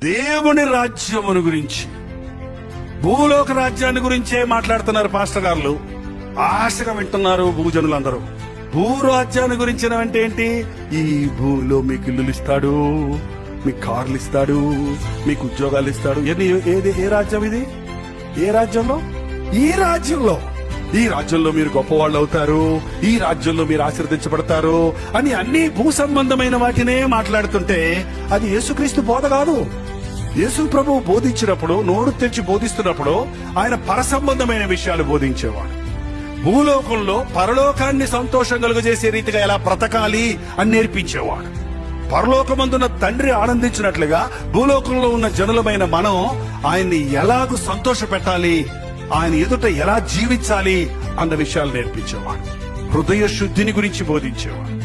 దేవుని రాజ్యమును గురించి, భూలోక రాజ్యాన్ని గురించే మాట్లాడుతున్నారు పాస్టర్ గారు. ఆశగా వింటున్నారు భూజనులందరూ. భూరాజ్యాన్ని గురించిన అంటే ఏంటి? ఈ భూలో మీకు ఇల్లులు ఇస్తాడు, మీకు కార్లు ఇస్తాడు, మీకు ఉద్యోగాలు ఇస్తాడు. ఏ రాజ్యం ఇది? ఏ రాజ్యంలో? ఈ రాజ్యంలో మీరు గొప్పవాళ్ళు అవుతారు, ఈ రాజ్యంలో మీరు ఆశీర్వదించబడతారు అని అన్ని భూ సంబంధమైన వాటినే మాట్లాడుతుంటే అది యేసుక్రీస్తు బోధ కాదు. యేసు ప్రభువు బోధించినప్పుడు, నోరు తెరిచి బోధిస్తున్నప్పుడు ఆయన పరసంబంధమైన విషయాలు బోధించేవాడు. భూలోకంలో పరలోకాన్ని సంతోషం కలుగజేసే రీతిగా ఎలా బ్రతకాలి అని నేర్పించేవాడు. పరలోకమందున్న తండ్రి ఆనందించినట్లుగా భూలోకంలో ఉన్న జనులమైన మనం ఆయన్ని ఎలాగూ సంతోష పెట్టాలి, ఆయన ఎదుట ఎలా జీవించాలి అన్న విషయాలు నేర్పించేవాడు. హృదయ శుద్ధిని గురించి బోధించేవాడు,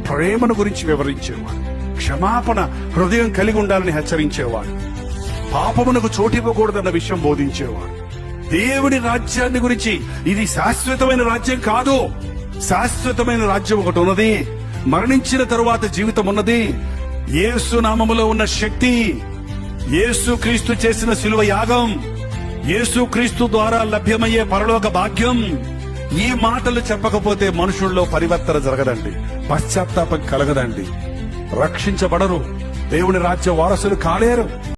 ప్రేమను గురించి వివరించేవాడు, క్షమాపణ హృదయం కలిగి ఉండాలని హెచ్చరించేవాడు, పాపమునకు చోటివ్వకూడదన్న విషయం బోధించేవాడు. దేవుడి రాజ్యాన్ని గురించి, ఇది శాశ్వతమైన రాజ్యం కాదు, శాశ్వతమైన రాజ్యం ఒకటి ఉన్నది, మరణించిన తరువాత జీవితం ఉన్నది. యేసు నామములో ఉన్న శక్తి, యేసు క్రీస్తు చేసిన శిలువ యాగం, యేసు క్రీస్తు ద్వారా లభ్యమయ్యే పరలోక భాగ్యం. ఈ మాటలు చెప్పకపోతే మనుషుల్లో పరివర్తన జరగదండి, పశ్చాత్తాపం కలగదండి, రక్షించబడరు, దేవుని రాజ్య వారసులు కాలేరు.